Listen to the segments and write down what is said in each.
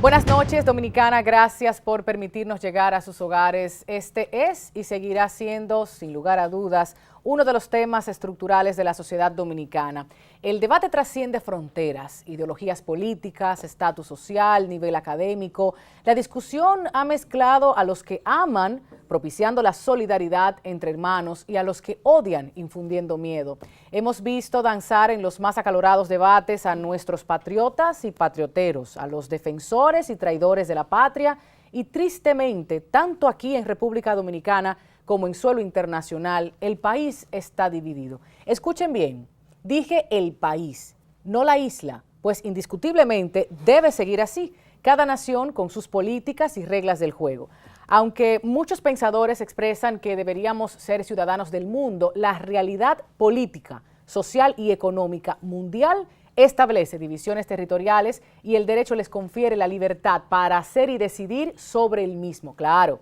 Buenas noches, Dominicana. Gracias por permitirnos llegar a sus hogares. Este es y seguirá siendo, sin lugar a dudas, uno de los temas estructurales de la sociedad dominicana. El debate trasciende fronteras, ideologías políticas, estatus social, nivel académico. La discusión ha mezclado a los que aman, propiciando la solidaridad entre hermanos, y a los que odian, infundiendo miedo. Hemos visto danzar en los más acalorados debates a nuestros patriotas y patrioteros, a los defensores y traidores de la patria, y tristemente, tanto aquí en República Dominicana como en suelo internacional, el país está dividido. Escuchen bien, dije el país, no la isla, pues indiscutiblemente debe seguir así, cada nación con sus políticas y reglas del juego. Aunque muchos pensadores expresan que deberíamos ser ciudadanos del mundo, la realidad política, social y económica mundial establece divisiones territoriales y el derecho les confiere la libertad para hacer y decidir sobre el mismo, claro,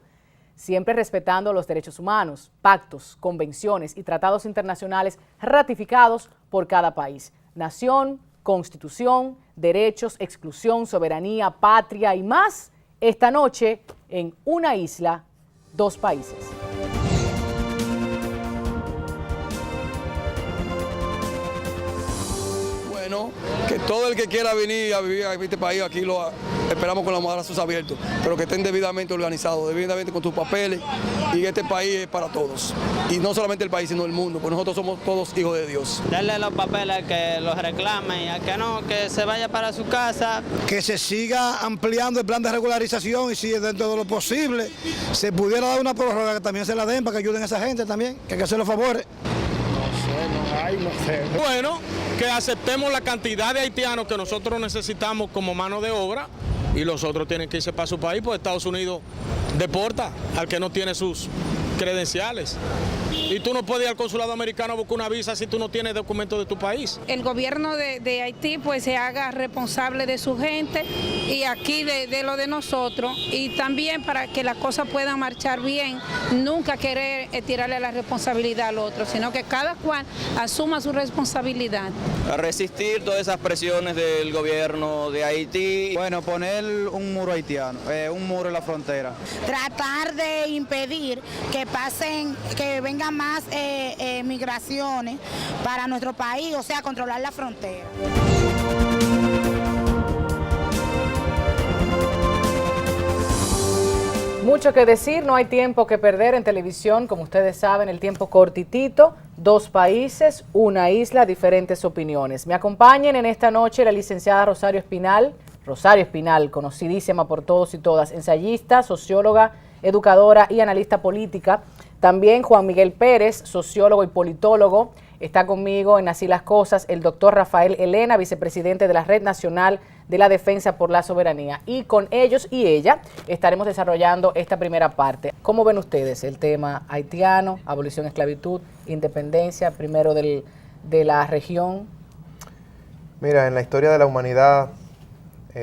siempre respetando los derechos humanos, pactos, convenciones y tratados internacionales ratificados por cada país. Nación, constitución, derechos, exclusión, soberanía, patria y más, esta noche en una isla, dos países. Bueno, que todo el que quiera venir a vivir a este país, aquí lo esperamos con los brazos abiertos, pero que estén debidamente organizados, debidamente con sus papeles, y este país es para todos. Y no solamente el país, sino el mundo, porque nosotros somos todos hijos de Dios. Darle los papeles que los reclamen y a que no, que se vaya para su casa. Que se siga ampliando el plan de regularización y si dentro de lo posible se pudiera dar una prórroga que también se la den para que ayuden a esa gente también, que hay que hacer los favores. No sé. Bueno, que aceptemos la cantidad de haitianos que nosotros necesitamos como mano de obra y los otros tienen que irse para su país, pues Estados Unidos deporta al que no tiene sus credenciales. Y tú no puedes ir al consulado americano a buscar una visa si tú no tienes documentos de tu país. El gobierno de Haití pues se haga responsable de su gente y aquí de lo de nosotros, y también para que las cosas puedan marchar bien, nunca querer tirarle la responsabilidad al otro, sino que cada cual asuma su responsabilidad. A resistir todas esas presiones del gobierno de Haití. Bueno, poner un muro haitiano, un muro en la frontera. Tratar de impedir que pasen, que vengan más migraciones para nuestro país, o sea, controlar la frontera. Mucho que decir, no hay tiempo que perder en televisión, como ustedes saben, el tiempo cortitito, dos países, una isla, diferentes opiniones. Me acompañen en esta noche la licenciada Rosario Espinal, conocidísima por todos y todas, ensayista, socióloga, educadora y analista política. También Juan Miguel Pérez, sociólogo y politólogo. Está conmigo en Así las Cosas el doctor Rafael Elena, vicepresidente de la Red Nacional de la Defensa por la Soberanía. Y con ellos y ella estaremos desarrollando esta primera parte. ¿Cómo ven ustedes el tema haitiano, abolición, esclavitud, independencia, primero de la región? Mira, en la historia de la humanidad,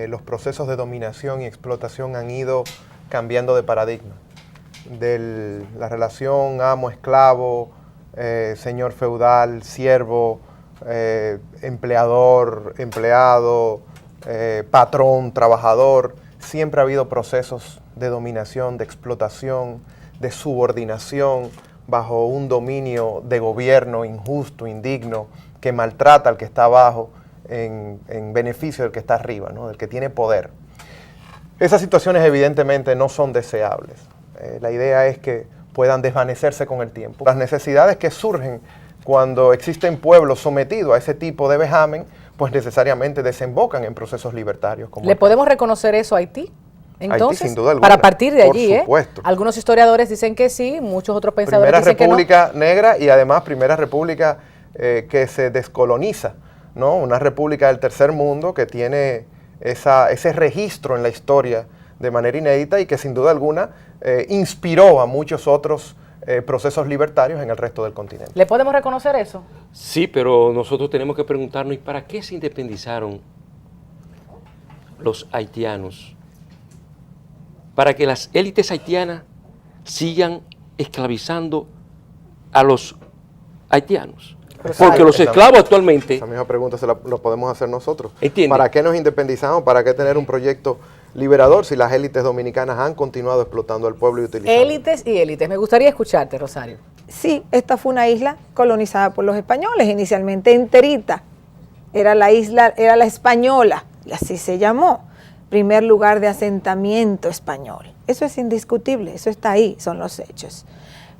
los procesos de dominación y explotación han ido cambiando de paradigma. De la relación amo-esclavo, señor feudal, siervo, empleador, empleado, patrón, trabajador. Siempre ha habido procesos de dominación, de explotación, de subordinación bajo un dominio de gobierno injusto, indigno, que maltrata al que está abajo en beneficio del que está arriba, ¿no? Del que tiene poder. Esas situaciones evidentemente no son deseables. La idea es que puedan desvanecerse con el tiempo. Las necesidades que surgen cuando existen pueblos sometidos a ese tipo de vejamen, pues necesariamente desembocan en procesos libertarios. ¿Le podemos reconocer eso a Haití? Entonces, Haití, sin duda alguna, para partir de allí, por supuesto. Algunos historiadores dicen que sí, muchos otros pensadores dicen que no. Primera república negra y además primera república que se descoloniza, ¿no? Una república del tercer mundo que tiene ese registro en la historia de manera inédita y que sin duda alguna inspiró a muchos otros procesos libertarios en el resto del continente. ¿Le podemos reconocer eso? Sí, pero nosotros tenemos que preguntarnos, ¿y para qué se independizaron los haitianos? Para que las élites haitianas sigan esclavizando a los haitianos. Porque los esclavos actualmente... Esa misma pregunta lo podemos hacer nosotros. ¿Entiende? ¿Para qué nos independizamos? ¿Para qué tener un proyecto liberador si las élites dominicanas han continuado explotando al pueblo y utilizando. Élites y élites. Me gustaría escucharte, Rosario. Sí, esta fue una isla colonizada por los españoles, inicialmente enterita. Era la isla, era la Española, y así se llamó. Primer lugar de asentamiento español. Eso es indiscutible, eso está ahí, son los hechos.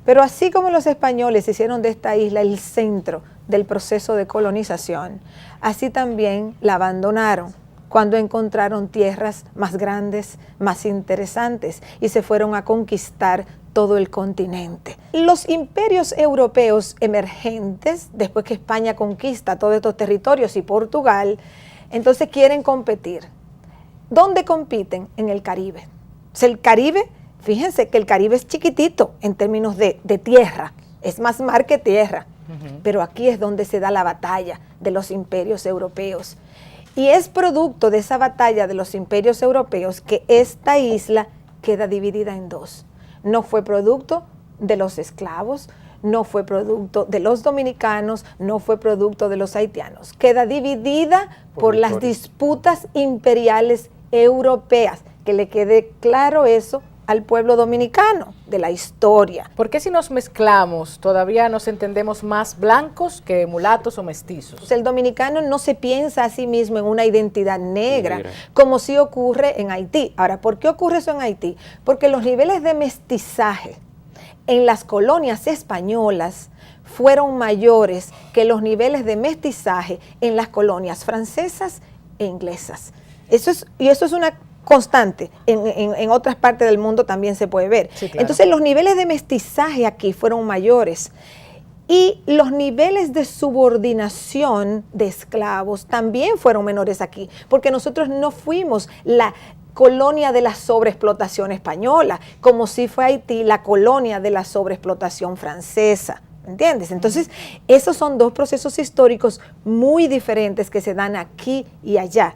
Pero así como los españoles hicieron de esta isla el centro del proceso de colonización, así también la abandonaron cuando encontraron tierras más grandes, más interesantes, y se fueron a conquistar todo el continente. Los imperios europeos emergentes, después que España conquista todos estos territorios y Portugal, entonces quieren competir. ¿Dónde compiten? En el Caribe. O sea, el Caribe, fíjense que el Caribe es chiquitito en términos de tierra, es más mar que tierra, pero aquí es donde se da la batalla de los imperios europeos. Y es producto de esa batalla de los imperios europeos que esta isla queda dividida en dos. No fue producto de los esclavos, no fue producto de los dominicanos, no fue producto de los haitianos. Queda dividida por las disputas imperiales europeas. Que le quede claro eso al pueblo dominicano de la historia. ¿Por qué si nos mezclamos todavía nos entendemos más blancos que mulatos o mestizos? El dominicano no se piensa a sí mismo en una identidad negra, como sí ocurre en Haití. Ahora, ¿por qué ocurre eso en Haití? Porque los niveles de mestizaje en las colonias españolas fueron mayores que los niveles de mestizaje en las colonias francesas e inglesas. Eso es una constante, en otras partes del mundo también se puede ver. Sí, claro. Entonces los niveles de mestizaje aquí fueron mayores y los niveles de subordinación de esclavos también fueron menores aquí, porque nosotros no fuimos la colonia de la sobreexplotación española, como si fue Haití la colonia de la sobreexplotación francesa. ¿Entiendes? Entonces, esos son dos procesos históricos muy diferentes que se dan aquí y allá.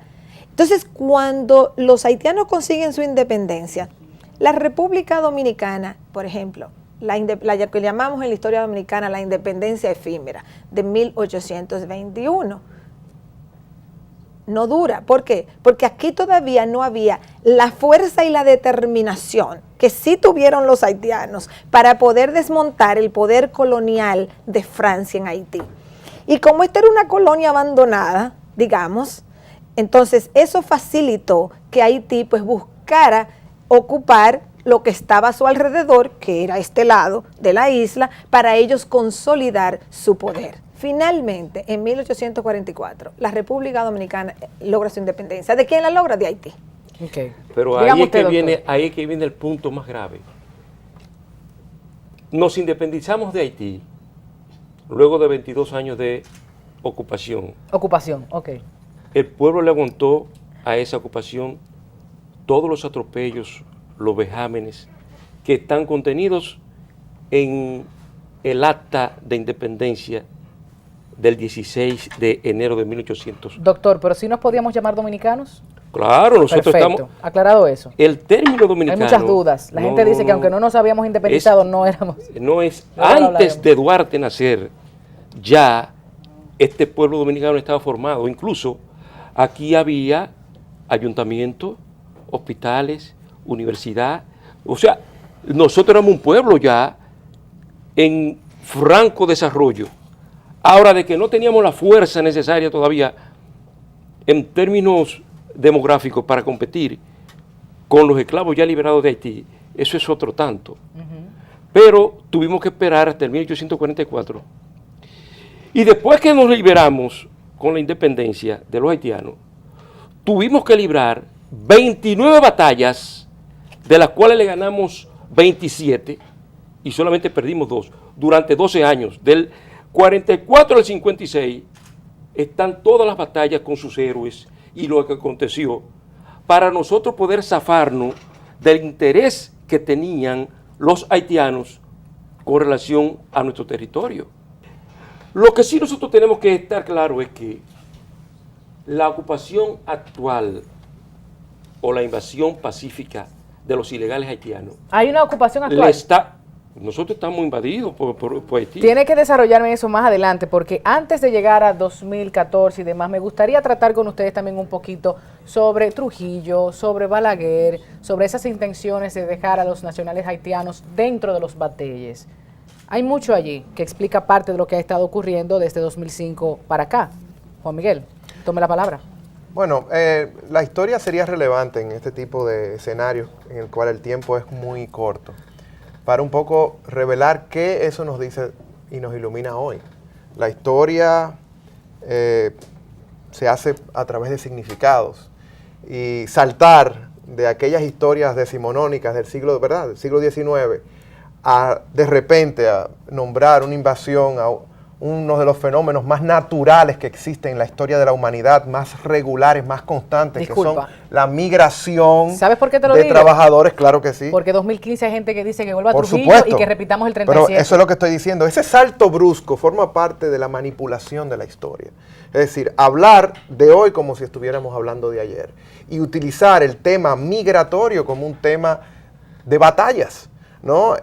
Entonces, cuando los haitianos consiguen su independencia, la República Dominicana, por ejemplo, la que llamamos en la historia dominicana la independencia efímera de 1821, no dura. ¿Por qué? Porque aquí todavía no había la fuerza y la determinación que sí tuvieron los haitianos para poder desmontar el poder colonial de Francia en Haití. Y como esta era una colonia abandonada, digamos, entonces eso facilitó que Haití pues buscara ocupar lo que estaba a su alrededor, que era este lado de la isla, para ellos consolidar su poder. Finalmente, en 1844, la República Dominicana logra su independencia. ¿De quién la logra? De Haití. Okay. Pero ahí es que viene el punto más grave. Nos independizamos de Haití luego de 22 años de ocupación. Ocupación, ok. El pueblo le aguantó a esa ocupación todos los atropellos, los vejámenes que están contenidos en el acta de independencia del 16 de enero de 1800. Doctor, ¿pero sí nos podíamos llamar dominicanos? Claro, nosotros Perfecto. estamos... Aclarado eso. El término dominicano... Hay muchas dudas. La gente dice que aunque no nos habíamos independizado, no éramos... No es... Antes de Duarte nacer, ya este pueblo dominicano estaba formado. Incluso aquí había ayuntamientos, hospitales, universidad. O sea, nosotros éramos un pueblo ya en franco desarrollo. Ahora, de que no teníamos la fuerza necesaria todavía en términos demográficos para competir con los esclavos ya liberados de Haití, eso es otro tanto. Pero tuvimos que esperar hasta el 1844. Y después que nos liberamos con la independencia de los haitianos, tuvimos que librar 29 batallas, de las cuales le ganamos 27 y solamente perdimos 2 durante 12 años. Del 44 al 56 están todas las batallas con sus héroes y lo que aconteció para nosotros poder zafarnos del interés que tenían los haitianos con relación a nuestro territorio. Lo que sí nosotros tenemos que estar claro es que la ocupación actual o la invasión pacífica de los ilegales haitianos. ¿Hay una ocupación actual? Nosotros estamos invadidos por Haití. Tiene que desarrollarme eso más adelante, porque antes de llegar a 2014 y demás, me gustaría tratar con ustedes también un poquito sobre Trujillo, sobre Balaguer, sobre esas intenciones de dejar a los nacionales haitianos dentro de los bateyes. Hay mucho allí que explica parte de lo que ha estado ocurriendo desde 2005 para acá. Juan Miguel, tome la palabra. Bueno, la historia sería relevante en este tipo de escenarios en el cual el tiempo es muy corto, para un poco revelar qué eso nos dice y nos ilumina hoy. La historia se hace a través de significados y saltar de aquellas historias decimonónicas del siglo, ¿verdad?, del siglo XIX, de repente a nombrar una invasión a uno de los fenómenos más naturales que existen en la historia de la humanidad, más regulares, más constantes, Disculpa. que son la migración. ¿Sabes por qué te lo de digo? Trabajadores, claro que sí. Porque 2015 hay gente que dice que vuelva a Por Trujillo supuesto. y que repitamos el 37. Pero eso es lo que estoy diciendo. Ese salto brusco forma parte de la manipulación de la historia. Es decir, hablar de hoy como si estuviéramos hablando de ayer y utilizar el tema migratorio como un tema de batallas, ¿no?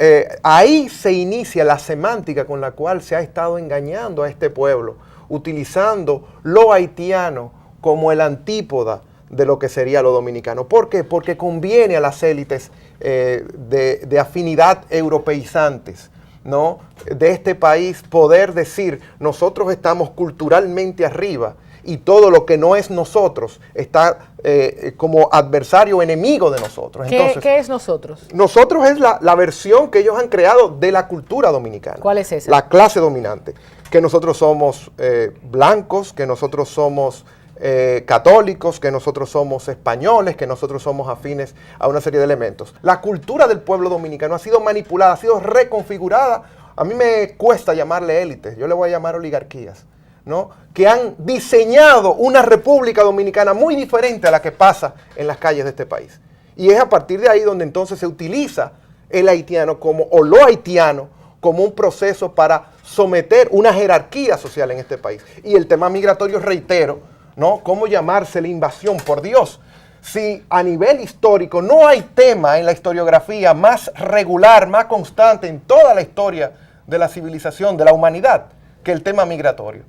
Ahí se inicia la semántica con la cual se ha estado engañando a este pueblo, utilizando lo haitiano como el antípoda de lo que sería lo dominicano. ¿Por qué? Porque conviene a las élites de afinidad europeizantes, ¿no?, de este país poder decir, nosotros estamos culturalmente arriba y todo lo que no es nosotros está como adversario o enemigo de nosotros. Entonces, ¿Qué es nosotros? Nosotros es la versión que ellos han creado de la cultura dominicana. ¿Cuál es esa? La clase dominante. Que nosotros somos blancos, que nosotros somos católicos, que nosotros somos españoles, que nosotros somos afines a una serie de elementos. La cultura del pueblo dominicano ha sido manipulada, ha sido reconfigurada. A mí me cuesta llamarle élites, yo le voy a llamar oligarquías, ¿no?, que han diseñado una república dominicana muy diferente a la que pasa en las calles de este país. Y es a partir de ahí donde entonces se utiliza el haitiano o lo haitiano como un proceso para someter una jerarquía social en este país. Y el tema migratorio, reitero, ¿no?, ¿cómo llamarse la invasión? Por Dios, si a nivel histórico no hay tema en la historiografía más regular, más constante en toda la historia de la civilización, de la humanidad, que el tema migratorio.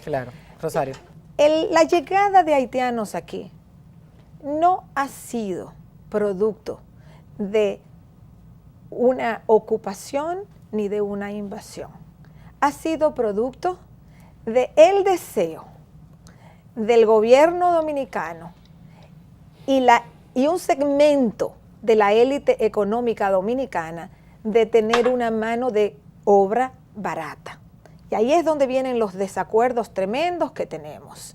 Claro. Rosario. La llegada de haitianos aquí no ha sido producto de una ocupación ni de una invasión. Ha sido producto del deseo del gobierno dominicano y un segmento de la élite económica dominicana de tener una mano de obra barata. Y ahí es donde vienen los desacuerdos tremendos que tenemos.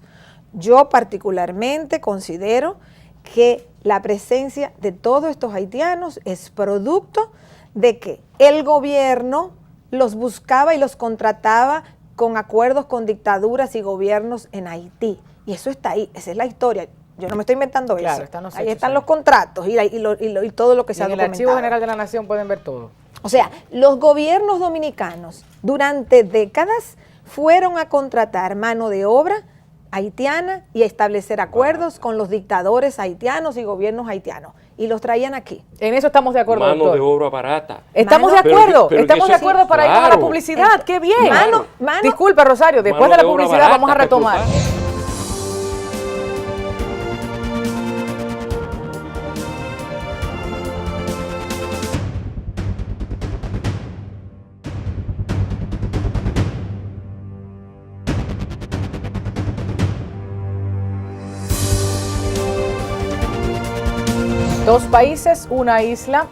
Yo particularmente considero que la presencia de todos estos haitianos es producto de que el gobierno los buscaba y los contrataba con acuerdos con dictaduras y gobiernos en Haití. Y eso está ahí, esa es la historia. Yo no me estoy inventando eso. Ahí están los contratos y todo lo que se ha documentado. En el Archivo General de la Nación pueden ver todo. O sea, los gobiernos dominicanos durante décadas fueron a contratar mano de obra haitiana y a establecer acuerdos con los dictadores haitianos y gobiernos haitianos. Y los traían aquí. En eso estamos de acuerdo, Mano doctor. de obra barata. Estamos de acuerdo, pero estamos de acuerdo para irnos a la publicidad. ¡Qué bien! Disculpa, Rosario, después de la publicidad vamos a retomar. Dos países, una isla.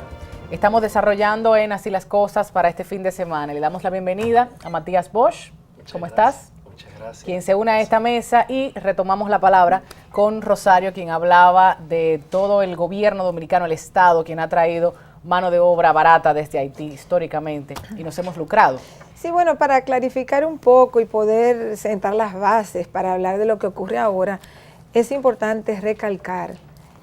Estamos desarrollando en Así las Cosas para este fin de semana. Le damos la bienvenida a Matías Bosch. ¿Cómo estás? Muchas gracias. Quien se une a esta mesa, y retomamos la palabra con Rosario, quien hablaba de todo el gobierno dominicano, el Estado, quien ha traído mano de obra barata desde Haití históricamente y nos hemos lucrado. Sí, bueno, para clarificar un poco y poder sentar las bases para hablar de lo que ocurre ahora, es importante recalcar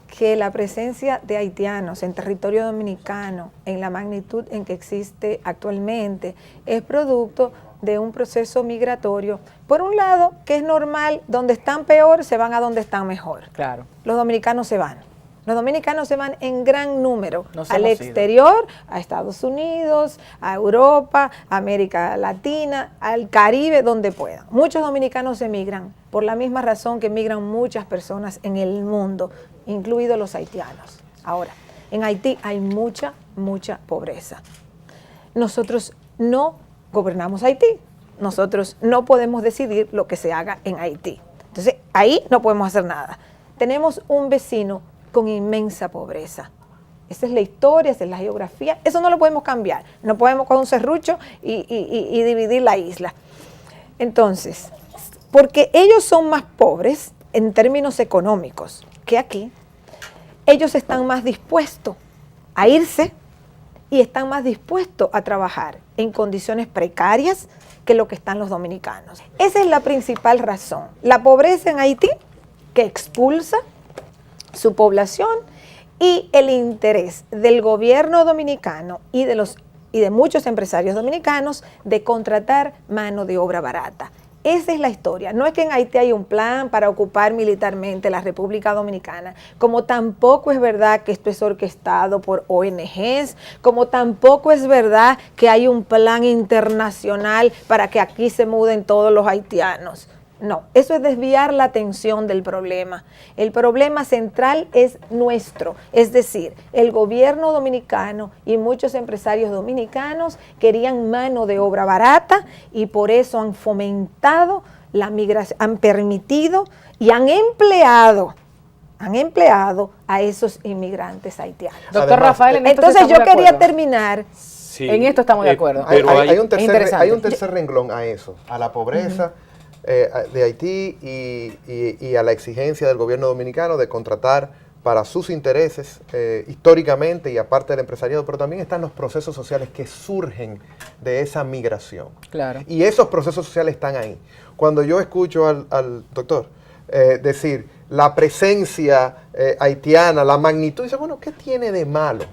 que la presencia de haitianos en territorio dominicano, en la magnitud en que existe actualmente, es producto de un proceso migratorio. Por un lado, que es normal, donde están peor, se van a donde están mejor. Claro. Los dominicanos se van. Los dominicanos se van en gran número Nos al hemos ido. exterior, a Estados Unidos, a Europa, a América Latina, al Caribe, donde puedan. Muchos dominicanos emigran por la misma razón que emigran muchas personas en el mundo, incluidos los haitianos. Ahora, en Haití hay mucha pobreza. Nosotros no gobernamos Haití. Nosotros no podemos decidir lo que se haga en Haití. Entonces, ahí no podemos hacer nada. Tenemos un vecino con inmensa pobreza. Esa es la historia, esa es la geografía. Eso no lo podemos cambiar. No podemos con un serrucho y dividir la isla. Entonces, porque ellos son más pobres en términos económicos que aquí, ellos están más dispuestos a irse y están más dispuestos a trabajar en condiciones precarias que lo que están los dominicanos. Esa es la principal razón. La pobreza en Haití, que expulsa su población, y el interés del gobierno dominicano y de muchos empresarios dominicanos de contratar mano de obra barata. Esa es la historia. No es que en Haití hay un plan para ocupar militarmente la República Dominicana, como tampoco es verdad que esto es orquestado por ONGs, como tampoco es verdad que hay un plan internacional para que aquí se muden todos los haitianos. No, eso es desviar la atención del problema. El problema central es nuestro, es decir, el gobierno dominicano y muchos empresarios dominicanos querían mano de obra barata y por eso han fomentado la migración, han permitido y han empleado a esos inmigrantes haitianos. Doctor Rafael, en esto entonces sí yo estamos de quería acuerdo. terminar. Sí, En esto estamos de acuerdo. pero Hay un interesante. tercer renglón a eso, a la pobreza de Haití y a la exigencia del gobierno dominicano de contratar para sus intereses históricamente y aparte del empresariado, pero también están los procesos sociales que surgen de esa migración. Claro. Y esos procesos sociales están ahí. Cuando yo escucho al doctor decir la presencia haitiana, la magnitud, dice, bueno, ¿qué tiene de malo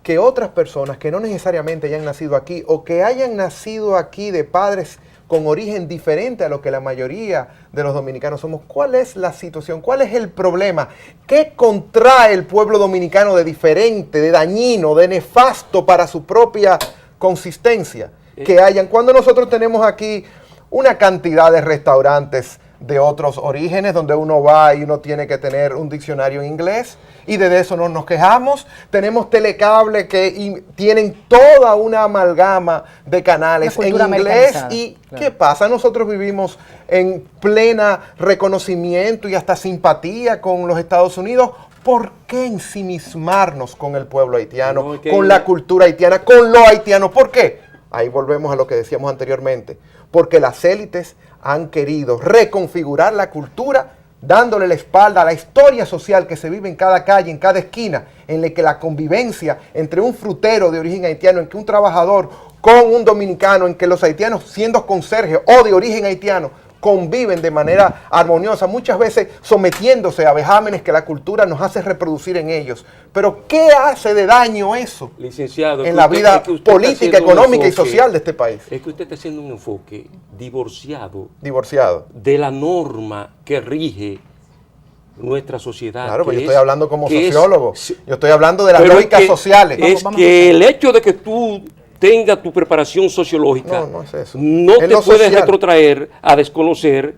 que otras personas que no necesariamente hayan nacido aquí o que hayan nacido aquí de padres con origen diferente a lo que la mayoría de los dominicanos somos? ¿Cuál es la situación? ¿Cuál es el problema? ¿Qué contrae el pueblo dominicano de diferente, de dañino, de nefasto para su propia consistencia? Que hayan, cuando nosotros tenemos aquí una cantidad de restaurantes de otros orígenes, donde uno va y uno tiene que tener un diccionario en inglés, y de eso no nos quejamos. Tenemos telecable que tienen toda una amalgama de canales en inglés. ¿Y qué pasa? Nosotros vivimos en plena reconocimiento y hasta simpatía con los Estados Unidos. ¿Por qué ensimismarnos con el pueblo haitiano, con la cultura haitiana, con lo haitiano? ¿Por qué? Ahí volvemos a lo que decíamos anteriormente. Porque las élites han querido reconfigurar la cultura, dándole la espalda a la historia social que se vive en cada calle, en cada esquina, en la que la convivencia entre un frutero de origen haitiano, en que un trabajador con un dominicano, en que los haitianos, siendo conserjes o de origen haitiano, conviven de manera armoniosa, muchas veces sometiéndose a vejámenes que la cultura nos hace reproducir en ellos. Pero ¿qué hace de daño eso, licenciado, en la vida política, económica y social de este país? Es que usted está haciendo un enfoque divorciado de la norma que rige nuestra sociedad. Claro, pero yo estoy hablando como sociólogo. Yo estoy hablando de las lógicas sociales. Es que el hecho de que tú tenga tu preparación sociológica, no es eso. No te puedes retrotraer a desconocer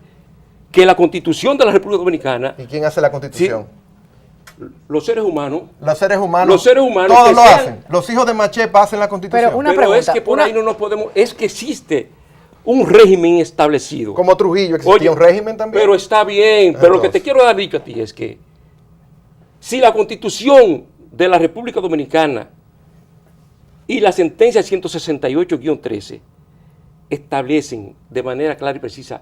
que la Constitución de la República Dominicana... ¿Y quién hace la Constitución? Sí, los seres humanos. Los seres humanos. Los seres humanos. Todos lo hacen. Los hijos de Machepa hacen la Constitución. Pero es que por ahí no nos podemos... Es que existe un régimen establecido. Como Trujillo existía un régimen también. Pero está bien. Pero lo que te quiero dar dicho a ti es que si la Constitución de la República Dominicana y la sentencia 168-13 establecen de manera clara y precisa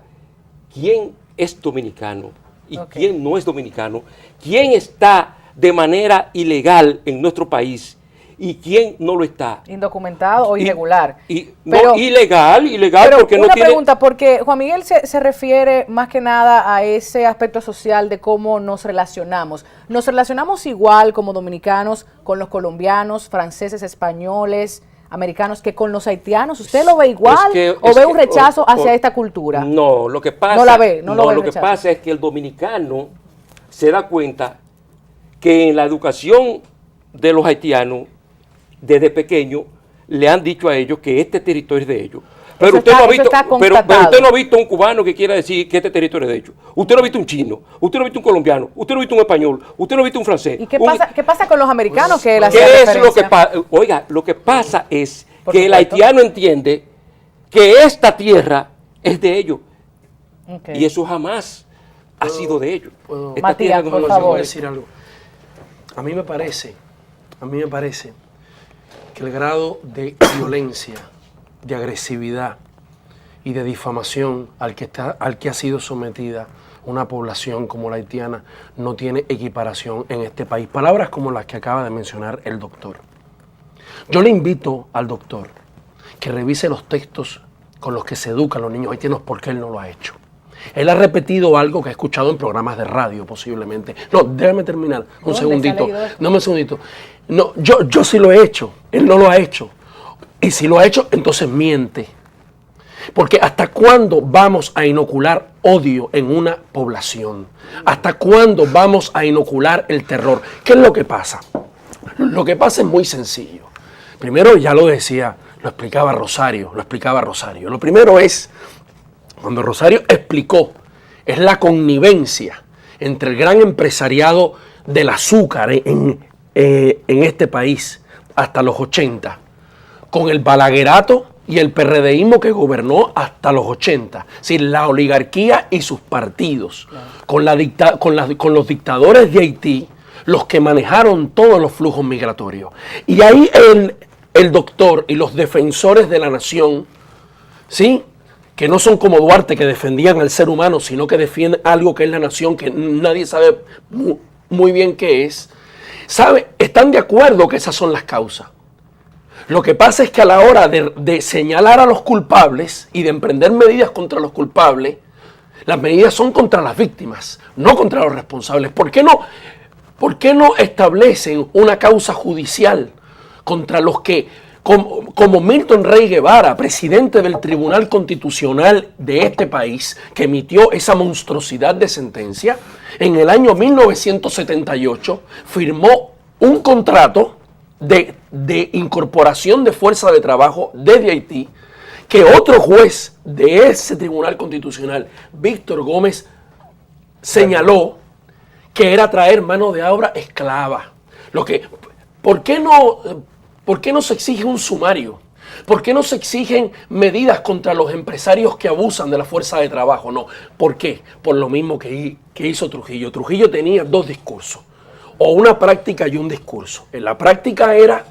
quién es dominicano y quién no es dominicano, quién está de manera ilegal en nuestro país y quién no lo está. Indocumentado o irregular. No, ilegal pero porque no tiene... Una pregunta, porque Juan Miguel se refiere más que nada a ese aspecto social de cómo nos relacionamos. ¿Nos relacionamos igual como dominicanos con los colombianos, franceses, españoles, americanos que con los haitianos? ¿Usted lo ve igual o ve un rechazo hacia esta cultura? No, lo que pasa... No la ve, lo que pasa es que el dominicano se da cuenta que en la educación de los haitianos, desde pequeños, le han dicho a ellos que este territorio es de ellos. Pero usted no ha visto un cubano que quiera decir que este territorio es de ellos. Usted no ha visto un chino, usted no ha visto un colombiano, usted no ha visto un español, usted no ha visto un francés. ¿Y qué pasa con los americanos que él hacía referencia? Lo que pasa? Oiga, lo que pasa es que el haitiano entiende que esta tierra es de ellos. Okay. Y eso jamás ha sido de ellos. Matías, por favor. Voy a decir algo. A mí me parece que el grado de violencia, de agresividad y de difamación al que ha sido sometida una población como la haitiana no tiene equiparación en este país. Palabras como las que acaba de mencionar el doctor. Yo le invito al doctor que revise los textos con los que se educan los niños haitianos, porque él no lo ha hecho. Él ha repetido algo que ha escuchado en programas de radio, posiblemente. No, déjame terminar. Un segundito. No, un segundito. No, yo sí lo he hecho. Él no lo ha hecho. Y si lo ha hecho, entonces miente. Porque ¿hasta cuándo vamos a inocular odio en una población? ¿Hasta cuándo vamos a inocular el terror? ¿Qué es lo que pasa? Lo que pasa es muy sencillo. Primero, ya lo decía, lo explicaba Rosario. Lo primero es, cuando Rosario explicó, es la connivencia entre el gran empresariado del azúcar en este país hasta los 80, con el balaguerato y el PRDismo que gobernó hasta los 80, es decir, la oligarquía y sus partidos, claro, con los dictadores de Haití, los que manejaron todos los flujos migratorios. Y ahí el doctor y los defensores de la nación, ¿sí?, que no son como Duarte, que defendían al ser humano, sino que defienden algo que es la nación, que nadie sabe muy bien qué es, están de acuerdo que esas son las causas. Lo que pasa es que a la hora de señalar a los culpables y de emprender medidas contra los culpables, las medidas son contra las víctimas, no contra los responsables. ¿Por qué no establecen una causa judicial contra los que, como Milton Rey Guevara, presidente del Tribunal Constitucional de este país, que emitió esa monstruosidad de sentencia, en el año 1978 firmó un contrato de incorporación de fuerza de trabajo desde Haití, que otro juez de ese Tribunal Constitucional, Víctor Gómez, señaló que era traer mano de obra esclava. ¿Por qué no se exige un sumario? ¿Por qué no se exigen medidas contra los empresarios que abusan de la fuerza de trabajo? No. ¿Por qué? Por lo mismo que hizo Trujillo. Trujillo tenía dos discursos, o una práctica y un discurso. En la práctica era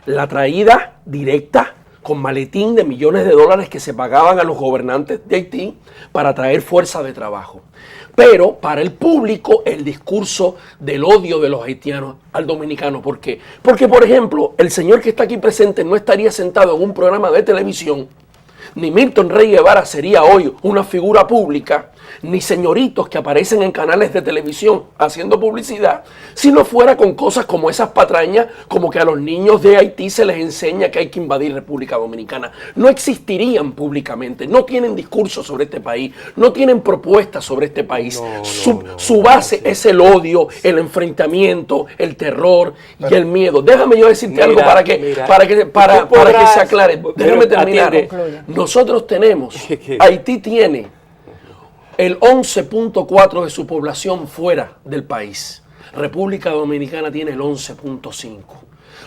la traída directa con maletín de millones de dólares que se pagaban a los gobernantes de Haití para traer fuerza de trabajo. Pero para el público, el discurso del odio de los haitianos al dominicano. ¿Por qué? Porque, por ejemplo, el señor que está aquí presente no estaría sentado en un programa de televisión, ni Milton Rey Guevara sería hoy una figura pública, ni señoritos que aparecen en canales de televisión haciendo publicidad, si no fuera con cosas como esas patrañas, como que a los niños de Haití se les enseña que hay que invadir República Dominicana. No existirían públicamente, no tienen discurso sobre este país, no tienen propuestas sobre este país. Su base es el odio, el enfrentamiento, el terror y el miedo. Déjame yo decirte algo para que se aclare. Déjame terminar. Nosotros tenemos, Haití tiene el 11.4 de su población fuera del país. República Dominicana tiene el 11.5.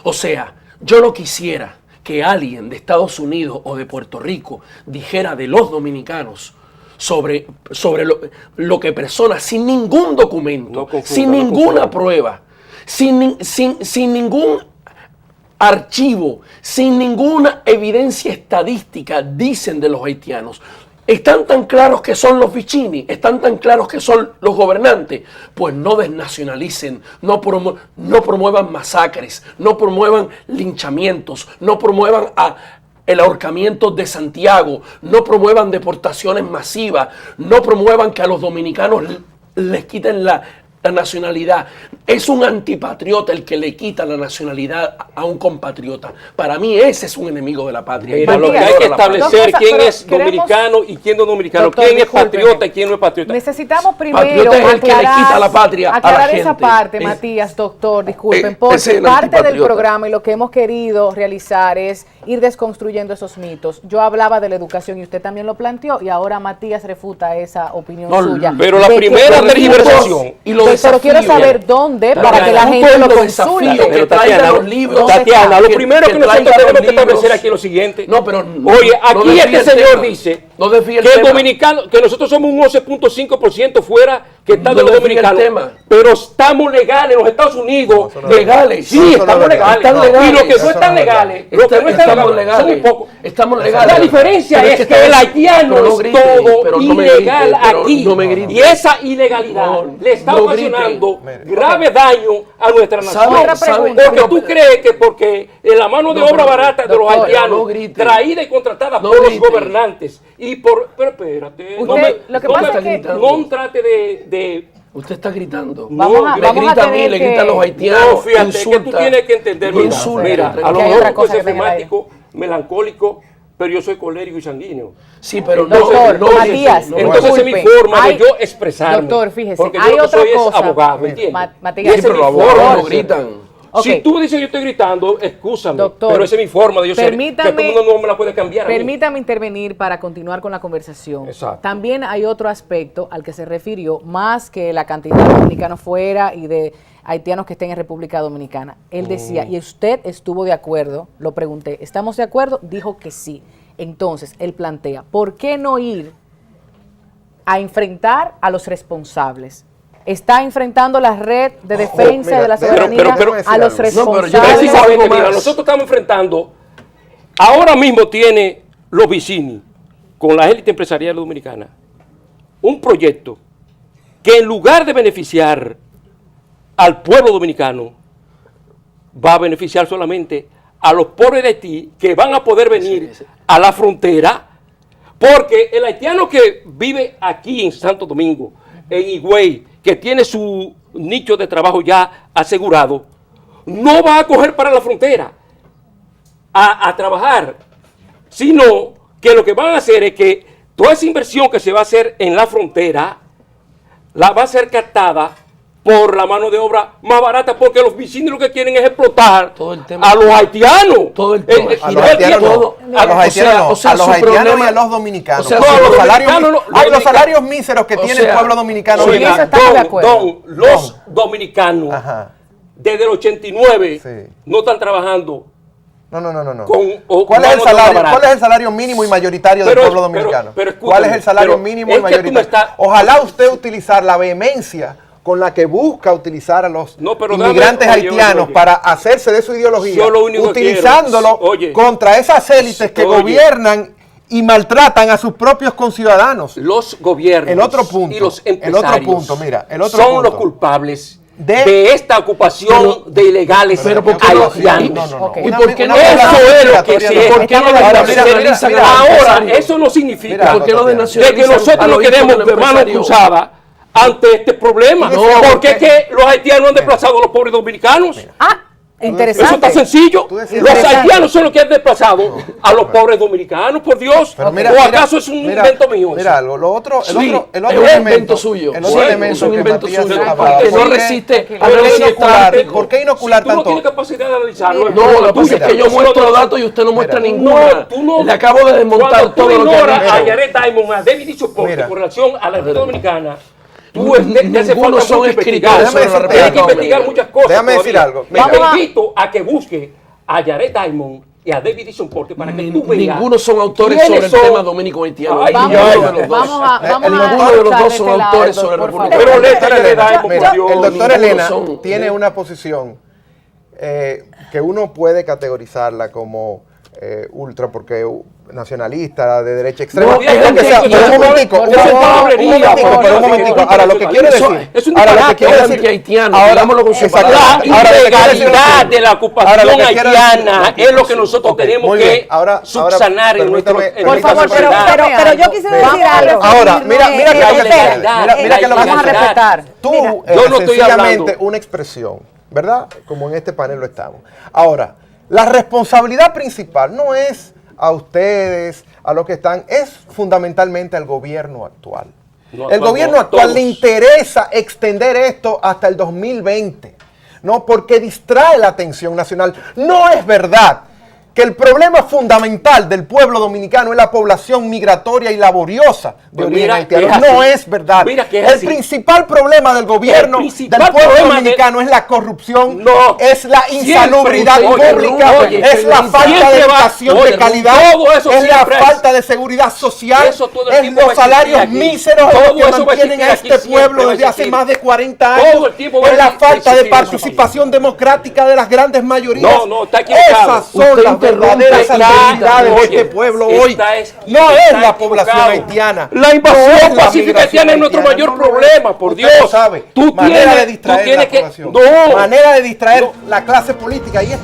O sea, yo no quisiera que alguien de Estados Unidos o de Puerto Rico dijera de los dominicanos sobre lo que personas sin ningún documento, sin ninguna prueba, sin ningún archivo, sin ninguna evidencia estadística dicen de los haitianos. ¿Están tan claros que son los Vicini? ¿Están tan claros que son los gobernantes? Pues no desnacionalicen, no promuevan masacres, no promuevan linchamientos, no promuevan el ahorcamiento de Santiago, no promuevan deportaciones masivas, no promuevan que a los dominicanos les quiten la nacionalidad. Es un antipatriota el que le quita la nacionalidad a un compatriota. Para mí ese es un enemigo de la patria. Mira, lo que hay que establecer quién es dominicano y quién no es dominicano, Doctor, quién es patriota y quién no es patriota. Necesitamos primero patriota es el que le quita la patria aclarar a la esa gente. parte, Matías, doctor, disculpen, porque ese es el parte del antipatriota. programa y lo que hemos querido realizar es ir desconstruyendo esos mitos. Yo hablaba de la educación y usted también lo planteó, y ahora Matías refuta esa opinión suya. Pero la primera tergiversación y lo pero quiero saber dónde para que la gente lo consulte. Pero Tatiana, lo primero que nosotros tenemos que establecer aquí es lo siguiente. No, pero oye, aquí este señor dice que el dominicano, que nosotros somos un 11.5% fuera que está de los dominicanos, pero estamos legales en los Estados Unidos. Legales. Sí, estamos legales. Y los que no están legales, los que no están legales, son un poco. Estamos legales. La diferencia es que el haitiano es todo ilegal aquí. Y esa ilegalidad le está ocasionando grave daño a nuestra nación. Porque tú crees que porque la mano de obra barata de los haitianos, traída y contratada por los gobernantes y por... Pero espérate, no trate de... Usted está gritando. Le grita a mí, le grita a los haitianos. No, fíjate, que tú tienes que entender. Mira, a lo mejor tú eres flemático, melancólico, pero yo soy colérico y sanguíneo. Sí, pero doctor, no Matías, entonces es mi forma de yo expresarme. Doctor, fíjese, porque hay yo otra soy cosa. abogado, ¿me entiendes? Matías, pero los abogados no gritan. Si tú dices que yo estoy gritando, excúsame, doctor, pero esa es mi forma de yo ser, que todo el mundo no me la puede cambiar. Permítame intervenir para continuar con la conversación. Exacto. También hay otro aspecto al que se refirió, más que la cantidad de dominicanos fuera y de haitianos que estén en República Dominicana. Él decía, y usted estuvo de acuerdo, lo pregunté, ¿estamos de acuerdo? Dijo que sí. Entonces, él plantea, ¿por qué no ir a enfrentar a los responsables? Está enfrentando la red de defensa de la soberanía a los responsables. Precisamente, mira, nosotros estamos enfrentando, ahora mismo tiene los Vicini, con la élite empresarial dominicana, un proyecto que en lugar de beneficiar al pueblo dominicano, va a beneficiar solamente a los pobres de Haití que van a poder venir a la frontera, porque el haitiano que vive aquí en Santo Domingo, en Higüey, que tiene su nicho de trabajo ya asegurado, no va a coger para la frontera a trabajar, sino que lo que van a hacer es que toda esa inversión que se va a hacer en la frontera, la va a ser captada por la mano de obra más barata, porque los vecinos lo que quieren es explotar a los haitianos. A los haitianos y a los dominicanos. Los salarios míseros que tiene el pueblo dominicano. Los dominicanos, desde el 89, no están trabajando. No. ¿Cuál es el salario mínimo y mayoritario del pueblo dominicano? ¿Cuál es el salario mínimo y mayoritario? Ojalá usted utilizar la vehemencia con la que busca utilizar a los inmigrantes haitianos para hacerse de su ideología, utilizándolo contra esas élites que gobiernan y maltratan a sus propios conciudadanos. Los gobiernos el otro punto, y los empresarios son los culpables de esta ocupación de ilegales haitianos. ¿Y por qué no ahora? Eso no significa de que nosotros no queremos de mano cruzada ante este problema. Porque es que los haitianos han desplazado a los pobres dominicanos. Interesante. Eso está sencillo. Los haitianos son los que han desplazado a los pobres dominicanos, por Dios. ¿O acaso es un invento mío? Mira, lo otro, el otro es un invento suyo. El otro elemento que Matías hablaba, que no resiste ¿por qué inocular tanto? Tú no tienes capacidad de analizarlo. No, lo que pasa es que yo muestro datos y usted no muestra ninguna. Le acabo de desmontar todo lo que ha dicho. A Yaret Diamond, a David Dichoporte, con relación a la República Dominicana, te hace falta son investigar. Tienes que investigar muchas cosas. Déjame decir algo. Te invito a que busque a Yaret Diamond y a David Dichoporte para que tú veas. Ninguno son autores sobre el tema dominico haitiano. Ninguno de los dos son autores sobre la República. El doctor Elena tiene una posición que uno puede categorizarla como ultra, porque nacionalista, de derecha extrema. No, un momentico. Ahora, lo que quiero decir... Es un disparate haitiano, digámoslo con su palabra. La ilegalidad de la ocupación haitiana es lo que nosotros tenemos que subsanar en nuestra sociedad. Pero yo quisiera decir algo. Ahora, mira que lo vamos a respetar. Tú, yo no estoy sencillamente una expresión, ¿verdad? Como en este panel lo estamos. Ahora, la responsabilidad principal no es a ustedes, a los que están, es fundamentalmente al gobierno actual. El gobierno actual le interesa extender esto hasta el 2020, ¿no? Porque distrae la atención nacional. No es verdad que el problema fundamental del pueblo dominicano es la población migratoria y laboriosa de origen haitiano. No es verdad. El principal problema del gobierno del pueblo dominicano es la corrupción, es la insalubridad pública, es la falta de educación de calidad, es la falta de seguridad social, es los salarios míseros que mantienen a este pueblo desde hace más de 40 años, es la falta de participación democrática de las grandes mayorías. Esas son las verdaderas necesidades de este pueblo hoy. No es la población haitiana. La invasión pacífica haitiana es nuestro mayor problema, por Dios. Tú manera de distraer la población. Manera de distraer la clase política. Y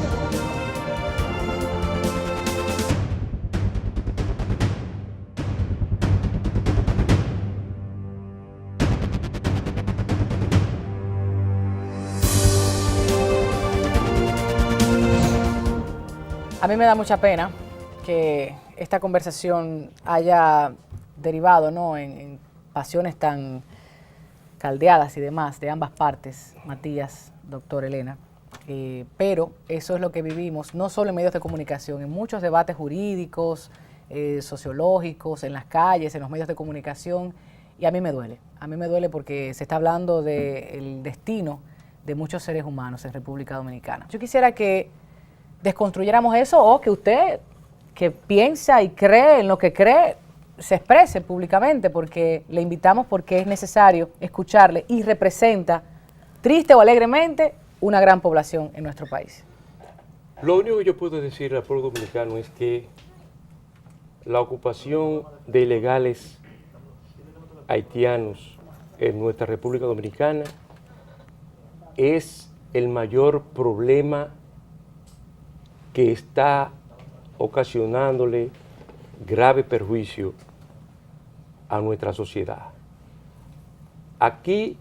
A mí me da mucha pena que esta conversación haya derivado, ¿no?, en pasiones tan caldeadas y demás de ambas partes, Matías, doctor Elena. Pero eso es lo que vivimos, no solo en medios de comunicación, en muchos debates jurídicos, sociológicos, en las calles, en los medios de comunicación, y a mí me duele porque se está hablando del destino de muchos seres humanos en República Dominicana. Yo quisiera que desconstruyéramos eso, o que usted, que piensa y cree en lo que cree, se exprese públicamente, porque le invitamos, porque es necesario escucharle y representa, triste o alegremente, una gran población en nuestro país. Lo único que yo puedo decir al pueblo dominicano es que la ocupación de ilegales haitianos en nuestra República Dominicana es el mayor problema que está ocasionándole grave perjuicio a nuestra sociedad. Aquí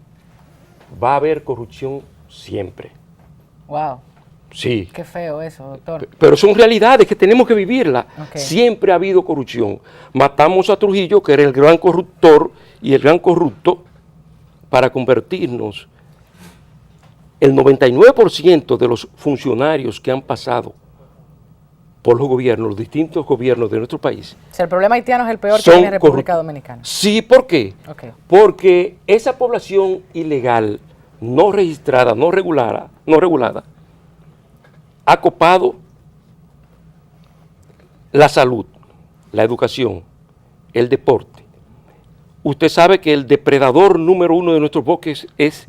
va a haber corrupción siempre. Wow. Sí. Qué feo eso, doctor. Pero son realidades que tenemos que vivirlas. Okay. Siempre ha habido corrupción. Matamos a Trujillo, que era el gran corruptor y el gran corrupto, para convertirnos. El 99% de los funcionarios que han pasado por los gobiernos, los distintos gobiernos de nuestro país. O sea, el problema haitiano es el peor que tiene República Dominicana. Sí, ¿por qué? Okay. Porque esa población ilegal, no registrada, no regulada, ha copado la salud, la educación, el deporte. Usted sabe que el depredador número 1 de nuestros bosques es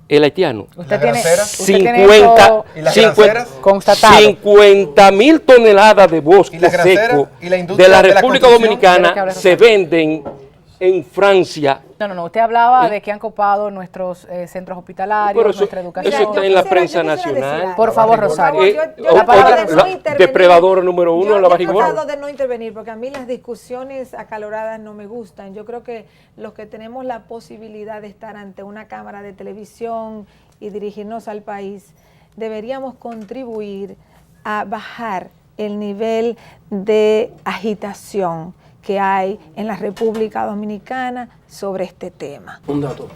el haitiano. ¿Usted tiene 50.000 toneladas de bosque seco de la República Dominicana se venden en Francia. No, usted hablaba de que han copado nuestros centros hospitalarios, nuestra educación. Eso está en la prensa nacional. Por favor, Rosario. Depredador número 1 en la barriga. Yo he tratado de no intervenir porque a mí las discusiones acaloradas no me gustan. Yo creo que los que tenemos la posibilidad de estar ante una cámara de televisión y dirigirnos al país, deberíamos contribuir a bajar el nivel de agitación que hay en la República Dominicana sobre este tema. Un dato,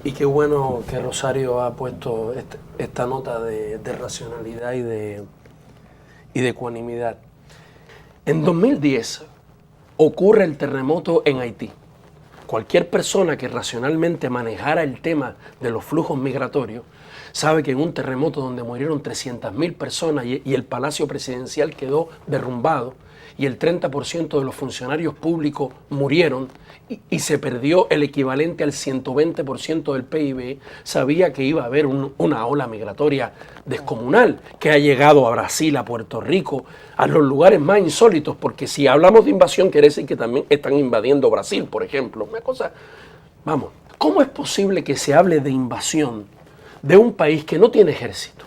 y qué bueno que Rosario ha puesto esta nota de racionalidad y de ecuanimidad. En 2010 ocurre el terremoto en Haití. Cualquier persona que racionalmente manejara el tema de los flujos migratorios sabe que en un terremoto donde murieron 300.000 personas y el Palacio Presidencial quedó derrumbado, y el 30% de los funcionarios públicos murieron y se perdió el equivalente al 120% del PIB, sabía que iba a haber una ola migratoria descomunal que ha llegado a Brasil, a Puerto Rico, a los lugares más insólitos, porque si hablamos de invasión quiere decir que también están invadiendo Brasil, por ejemplo. Una cosa, vamos, ¿cómo es posible que se hable de invasión de un país que no tiene ejército,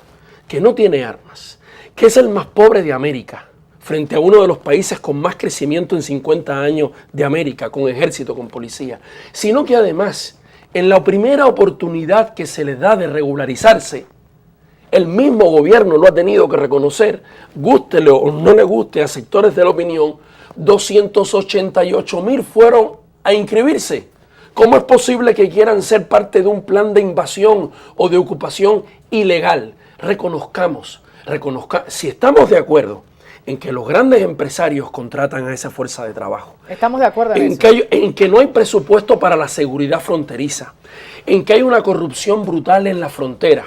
que no tiene armas, que es el más pobre de América, frente a uno de los países con más crecimiento en 50 años de América, con ejército, con policía, sino que además, en la primera oportunidad que se les da de regularizarse, el mismo gobierno lo ha tenido que reconocer, gústele o no le guste a sectores de la opinión, 288,000 fueron a inscribirse. ¿Cómo es posible que quieran ser parte de un plan de invasión o de ocupación ilegal? Reconozcamos, si estamos de acuerdo en que los grandes empresarios contratan a esa fuerza de trabajo. Estamos de acuerdo en eso. En que no hay presupuesto para la seguridad fronteriza, en que hay una corrupción brutal en la frontera,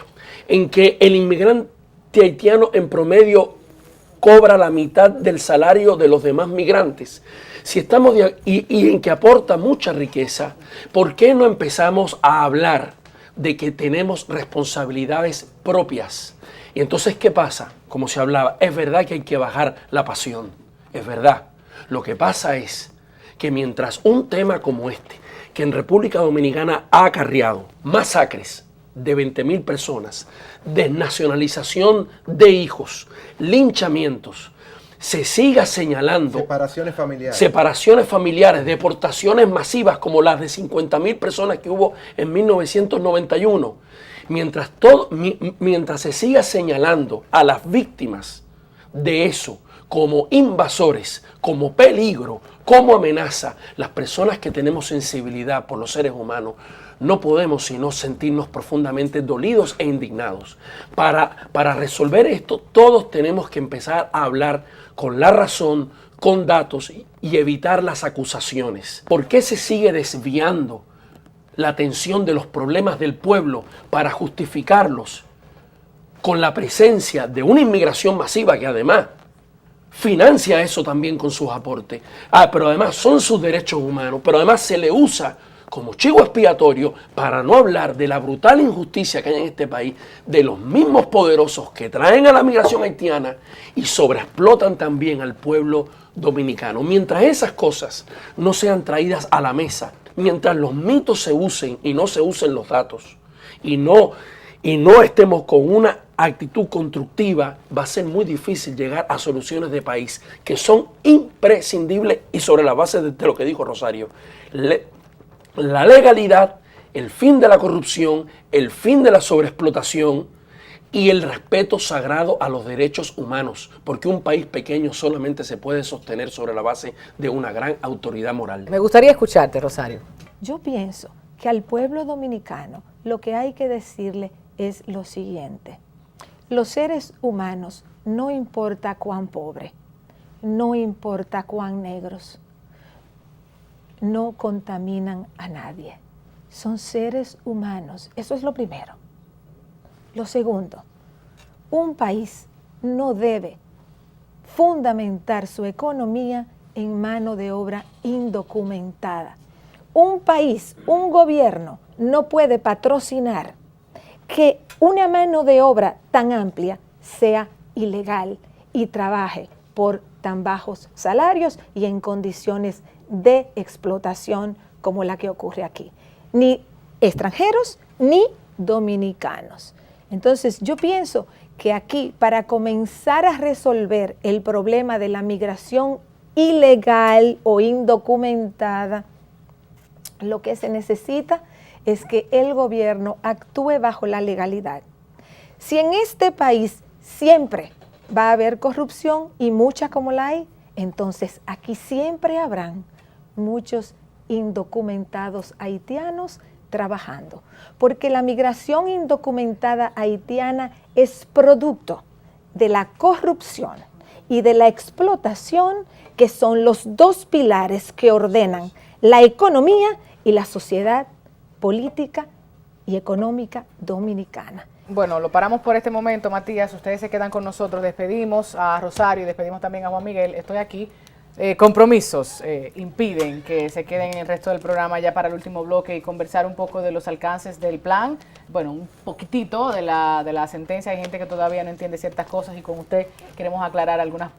en que el inmigrante haitiano en promedio cobra la mitad del salario de los demás migrantes. Si estamos y en que aporta mucha riqueza, ¿por qué no empezamos a hablar de que tenemos responsabilidades propias? Y entonces, ¿qué pasa? Como se hablaba, es verdad que hay que bajar la pasión, es verdad. Lo que pasa es que mientras un tema como este, que en República Dominicana ha acarreado masacres de 20,000 personas, desnacionalización de hijos, linchamientos, se siga señalando separaciones familiares, deportaciones masivas como las de 50,000 personas que hubo en 1991, mientras se siga señalando a las víctimas de eso como invasores, como peligro, como amenaza, las personas que tenemos sensibilidad por los seres humanos, no podemos sino sentirnos profundamente dolidos e indignados. Para resolver esto, todos tenemos que empezar a hablar con la razón, con datos y evitar las acusaciones. ¿Por qué se sigue desviando la atención de los problemas del pueblo para justificarlos con la presencia de una inmigración masiva que además financia eso también con sus aportes? Pero además son sus derechos humanos, pero además se le usa como chivo expiatorio para no hablar de la brutal injusticia que hay en este país, de los mismos poderosos que traen a la migración haitiana y sobreexplotan también al pueblo dominicano. Mientras esas cosas no sean traídas a la mesa, mientras los mitos se usen y no se usen los datos, y no estemos con una actitud constructiva, va a ser muy difícil llegar a soluciones de país que son imprescindibles y sobre la base de lo que dijo Rosario. La legalidad, el fin de la corrupción, el fin de la sobreexplotación y el respeto sagrado a los derechos humanos, porque un país pequeño solamente se puede sostener sobre la base de una gran autoridad moral. Me gustaría escucharte, Rosario. Yo pienso que al pueblo dominicano lo que hay que decirle es lo siguiente. Los seres humanos, no importa cuán pobres, no importa cuán negros, no contaminan a nadie. Son seres humanos. Eso es lo primero. Lo segundo, un país no debe fundamentar su economía en mano de obra indocumentada. Un país, un gobierno no puede patrocinar que una mano de obra tan amplia sea ilegal y trabaje por tan bajos salarios y en condiciones de explotación como la que ocurre aquí. Ni extranjeros ni dominicanos. Entonces yo pienso que aquí, para comenzar a resolver el problema de la migración ilegal o indocumentada, lo que se necesita es que el gobierno actúe bajo la legalidad. Si en este país siempre va a haber corrupción y mucha como la hay, entonces aquí siempre habrán muchos indocumentados haitianos trabajando, porque la migración indocumentada haitiana es producto de la corrupción y de la explotación, que son los dos pilares que ordenan la economía y la sociedad política y económica dominicana. Bueno, lo paramos por este momento, Matías. Ustedes se quedan con nosotros. Despedimos a Rosario y despedimos también a Juan Miguel. Estoy aquí compromisos impiden que se queden en el resto del programa ya para el último bloque y conversar un poco de los alcances del plan. Bueno, un poquitito de la sentencia. Hay gente que todavía no entiende ciertas cosas y con usted queremos aclarar algunas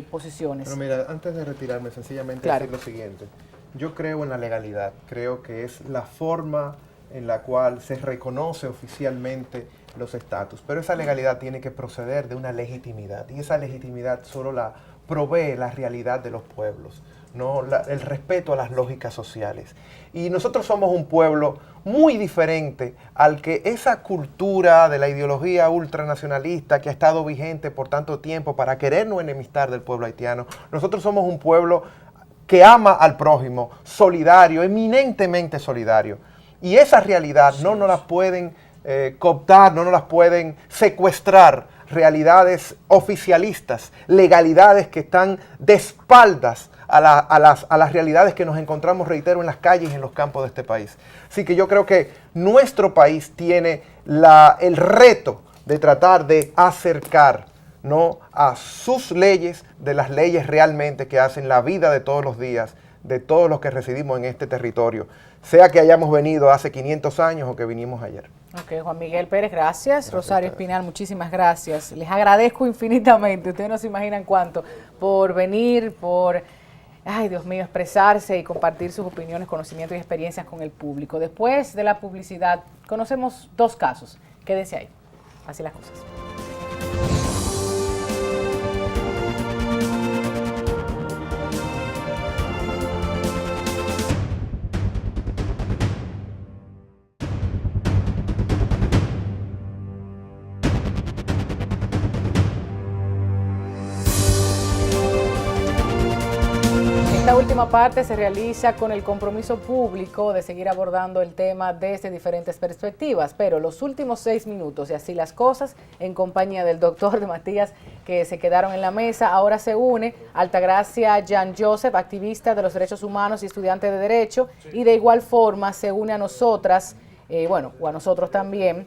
posiciones. Pero mira, antes de retirarme, sencillamente decir lo siguiente. Yo creo en la legalidad, creo que es la forma en la cual se reconoce oficialmente los estatus, pero esa legalidad tiene que proceder de una legitimidad, y esa legitimidad solo la provee la realidad de los pueblos, ¿no? El respeto a las lógicas sociales. Y nosotros somos un pueblo muy diferente al que esa cultura de la ideología ultranacionalista que ha estado vigente por tanto tiempo para querernos enemistar del pueblo haitiano. Nosotros somos un pueblo que ama al prójimo, solidario, eminentemente solidario. Y esa realidad no nos la pueden cooptar, no nos las pueden secuestrar realidades oficialistas, legalidades que están de espaldas a las realidades que nos encontramos, reitero, en las calles y en los campos de este país. Así que yo creo que nuestro país tiene el reto de tratar de acercar, ¿no?, a sus leyes de las leyes realmente que hacen la vida de todos los días de todos los que residimos en este territorio, sea que hayamos venido hace 500 años o que vinimos ayer. Ok, Juan Miguel Pérez, gracias. Rosario Espinal, muchísimas gracias. Les agradezco infinitamente, ustedes no se imaginan cuánto, por venir, por, ay Dios mío, expresarse y compartir sus opiniones, conocimientos y experiencias con el público. Después de la publicidad, conocemos 2 casos. Quédense ahí. Así las cosas. Esta última parte se realiza con el compromiso público de seguir abordando el tema desde diferentes perspectivas, pero los últimos 6 minutos, y así las cosas, en compañía del doctor de Matías, que se quedaron en la mesa, ahora se une Altagracia Jan Joseph, activista de los derechos humanos y estudiante de Derecho, y de igual forma se une a nosotras, o a nosotros también,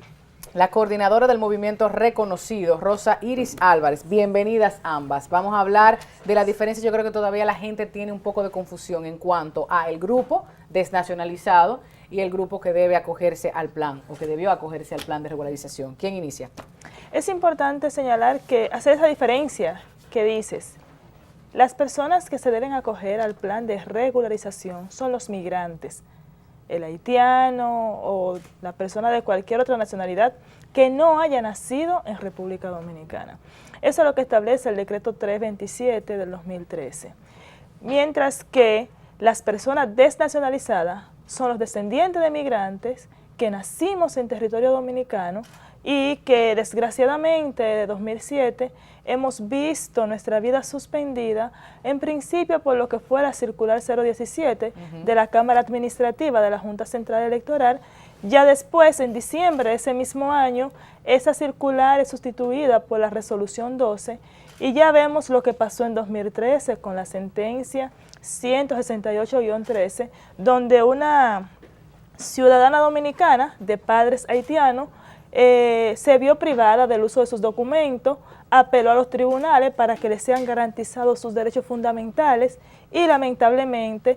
la coordinadora del movimiento reconocido, Rosa Iris Álvarez. Bienvenidas ambas. Vamos a hablar de la diferencia. Yo creo que todavía la gente tiene un poco de confusión en cuanto a el grupo desnacionalizado y el grupo que debe acogerse al plan o que debió acogerse al plan de regularización. ¿Quién inicia? Es importante señalar que hacer esa diferencia que dices. Las personas que se deben acoger al plan de regularización son los migrantes, el haitiano o la persona de cualquier otra nacionalidad que no haya nacido en República Dominicana. Eso es lo que establece el decreto 327 del 2013. Mientras que las personas desnacionalizadas son los descendientes de migrantes que nacimos en territorio dominicano y que desgraciadamente de 2007 hemos visto nuestra vida suspendida, en principio por lo que fue la circular 017 de la Cámara Administrativa de la Junta Central Electoral. Ya después, en diciembre de ese mismo año, esa circular es sustituida por la resolución 12 y ya vemos lo que pasó en 2013 con la sentencia 168-13, donde una ciudadana dominicana de padres haitianos se vio privada del uso de sus documentos, apeló a los tribunales para que le sean garantizados sus derechos fundamentales y lamentablemente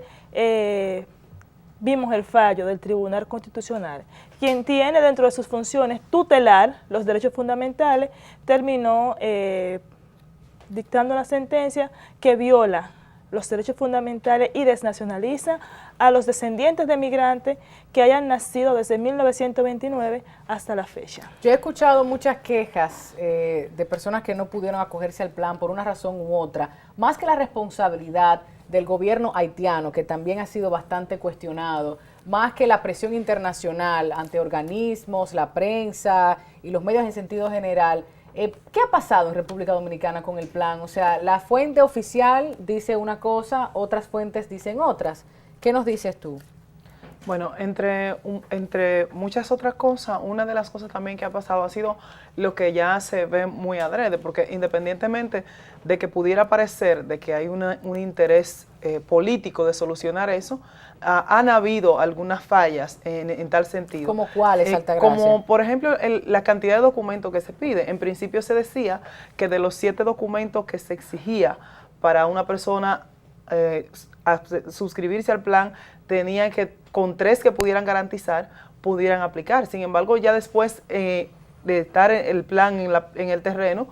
vimos el fallo del Tribunal Constitucional, quien tiene dentro de sus funciones tutelar los derechos fundamentales, terminó dictando una sentencia que viola los derechos fundamentales y desnacionaliza a los descendientes de migrantes que hayan nacido desde 1929 hasta la fecha. Yo he escuchado muchas quejas de personas que no pudieron acogerse al plan por una razón u otra, más que la responsabilidad del gobierno haitiano, que también ha sido bastante cuestionado, más que la presión internacional ante organismos, la prensa y los medios en sentido general. ¿Qué ha pasado en República Dominicana con el plan? O sea, la fuente oficial dice una cosa, otras fuentes dicen otras. ¿Qué nos dices tú? Bueno, entre muchas otras cosas, una de las cosas también que ha pasado ha sido lo que ya se ve muy adrede, porque independientemente de que pudiera parecer de que hay un interés político de solucionar eso, han habido algunas fallas en tal sentido. ¿Cómo cuáles, Altagracia? Como por ejemplo la cantidad de documentos que se pide. En principio se decía que de los 7 documentos que se exigía para una persona suscribirse al plan, tenían que, con 3 que pudieran garantizar, pudieran aplicar. Sin embargo, ya después de estar el plan en el terreno,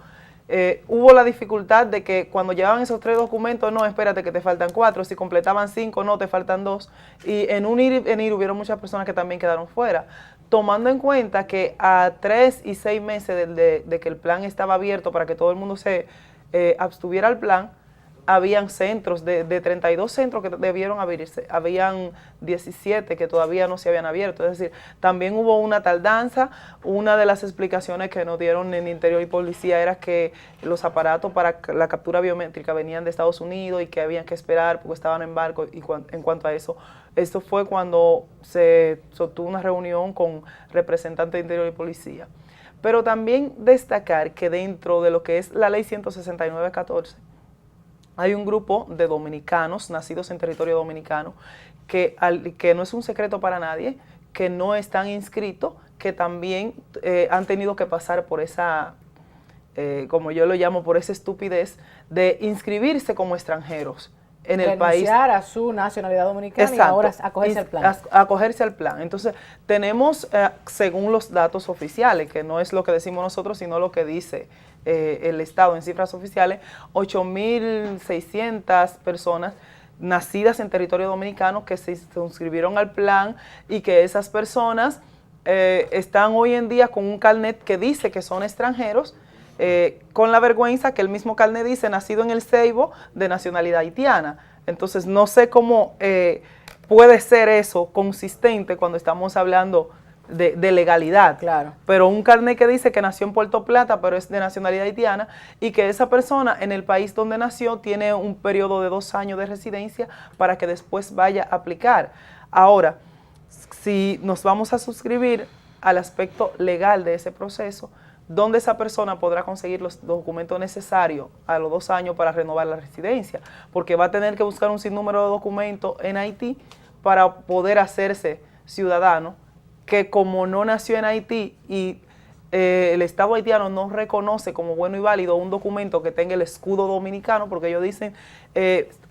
hubo la dificultad de que cuando llevaban esos 3 documentos, no, espérate que te faltan 4, si completaban 5, no, te faltan 2, y en un ir y venir hubieron muchas personas que también quedaron fuera, tomando en cuenta que a 3 y 6 meses de que el plan estaba abierto para que todo el mundo se abstuviera al plan, habían centros, de 32 centros que debieron abrirse, habían 17 que todavía no se habían abierto. Es decir, también hubo una tardanza. Una de las explicaciones que nos dieron en Interior y Policía era que los aparatos para la captura biométrica venían de Estados Unidos y que habían que esperar porque estaban en barco. Y en cuanto a eso, esto fue cuando se sostuvo una reunión con representantes de Interior y Policía. Pero también destacar que dentro de lo que es la Ley 169-14, hay un grupo de dominicanos nacidos en territorio dominicano que no es un secreto para nadie, que no están inscritos, que también han tenido que pasar por esa, como yo lo llamo, por esa estupidez de inscribirse como extranjeros en el país. Renunciar a su nacionalidad dominicana. Exacto. Y ahora acogerse al plan. Acogerse al plan. Entonces, tenemos, según los datos oficiales, que no es lo que decimos nosotros, sino lo que dice el Estado en cifras oficiales, 8.600 personas nacidas en territorio dominicano que se inscribieron al plan y que esas personas están hoy en día con un carnet que dice que son extranjeros, con la vergüenza que el mismo carnet dice nacido en el Ceibo de nacionalidad haitiana. Entonces no sé cómo puede ser eso consistente cuando estamos hablando de legalidad. Claro. Pero un carnet que dice que nació en Puerto Plata pero es de nacionalidad haitiana y que esa persona en el país donde nació tiene un periodo de 2 años de residencia para que después vaya a aplicar. Ahora, si nos vamos a suscribir al aspecto legal de ese proceso, ¿dónde esa persona podrá conseguir los documentos necesarios a los 2 años para renovar la residencia? Porque va a tener que buscar un sinnúmero de documentos en Haití para poder hacerse ciudadano, que como no nació en Haití y el Estado haitiano no reconoce como bueno y válido un documento que tenga el escudo dominicano, porque ellos dicen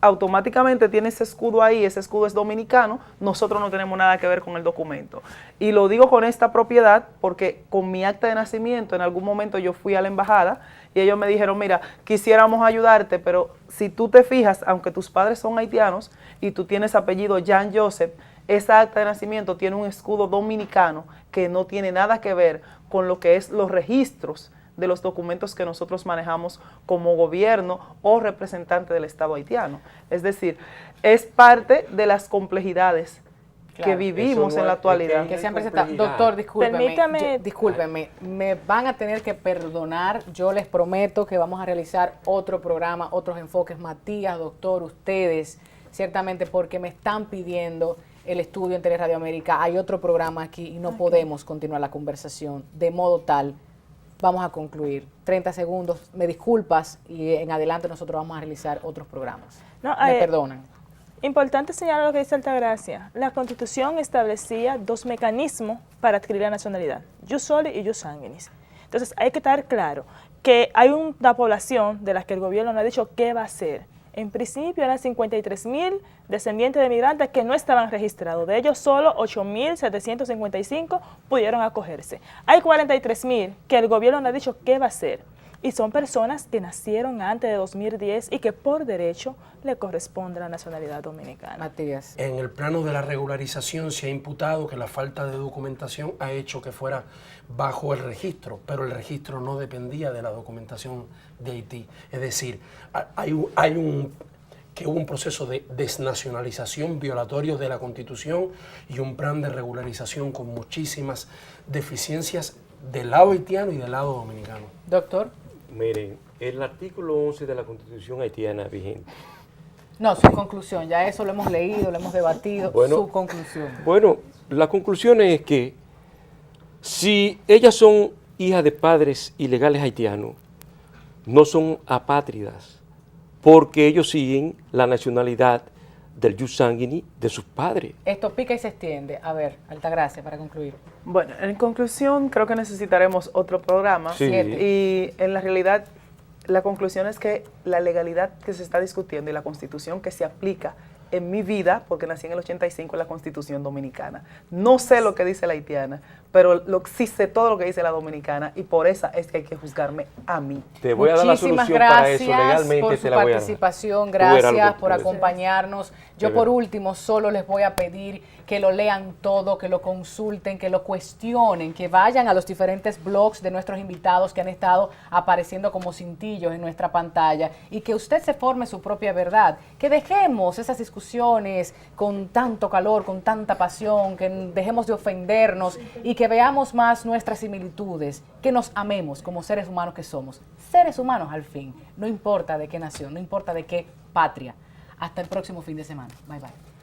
automáticamente tiene ese escudo ahí, ese escudo es dominicano, nosotros no tenemos nada que ver con el documento. Y lo digo con esta propiedad porque con mi acta de nacimiento en algún momento yo fui a la embajada y ellos me dijeron, mira, quisiéramos ayudarte, pero si tú te fijas, aunque tus padres son haitianos y tú tienes apellido Jean Joseph, esa acta de nacimiento tiene un escudo dominicano que no tiene nada que ver con lo que es los registros de los documentos que nosotros manejamos como gobierno o representante del Estado haitiano. Es decir, es parte de las complejidades que vivimos en la actualidad. Que se han presentado. Doctor, discúlpeme, me van a tener que perdonar. Yo les prometo que vamos a realizar otro programa, otros enfoques. Matías, doctor, ustedes, ciertamente porque me están pidiendo el estudio en Teleradio América. Hay otro programa aquí y no podemos continuar la conversación de modo tal. Vamos a concluir. 30 segundos, me disculpas y en adelante nosotros vamos a realizar otros programas. Me perdonan. Importante señalar lo que dice Altagracia. La Constitución establecía 2 mecanismos para adquirir la nacionalidad, jus soli y jus sanguinis. Entonces hay que estar claro que hay una población de la que el gobierno no ha dicho qué va a hacer. En principio eran 53.000 descendientes de migrantes que no estaban registrados. De ellos solo 8.755 pudieron acogerse. Hay 43.000 que el gobierno no ha dicho qué va a hacer. Y son personas que nacieron antes de 2010 y que por derecho le corresponde la nacionalidad dominicana. Matías. En el plano de la regularización se ha imputado que la falta de documentación ha hecho que fuera bajo el registro, pero el registro no dependía de la documentación de Haití. Es decir, que hubo un proceso de desnacionalización violatorio de la Constitución y un plan de regularización con muchísimas deficiencias del lado haitiano y del lado dominicano. Doctor. Miren, el artículo 11 de la Constitución haitiana vigente. No, su conclusión, ya eso lo hemos leído, lo hemos debatido, bueno, su conclusión. Bueno, la conclusión es que si ellas son hijas de padres ilegales haitianos, no son apátridas, porque ellos siguen la nacionalidad del jus sanguinis de sus padres. Esto pica y se extiende. A ver, Altagracia, para concluir. Bueno, en conclusión, creo que necesitaremos otro programa. Sí. Y en la realidad, la conclusión es que la legalidad que se está discutiendo y la Constitución que se aplica en mi vida, porque nací en el 85, en la Constitución dominicana. No sé lo que dice la haitiana, pero sí sé todo lo que dice la dominicana, y por esa es que hay que juzgarme a mí. Te voy a dar la solución para eso, legalmente por te la voy a dar. Participación, gracias por acompañarnos. Yo por último solo les voy a pedir que lo lean todo, que lo consulten, que lo cuestionen, que vayan a los diferentes blogs de nuestros invitados que han estado apareciendo como cintillos en nuestra pantalla, y que usted se forme su propia verdad, que dejemos esas discusiones con tanto calor, con tanta pasión, que dejemos de ofendernos y que veamos más nuestras similitudes, que nos amemos como seres humanos que somos, seres humanos al fin, no importa de qué nación, no importa de qué patria. Hasta el próximo fin de semana. Bye bye.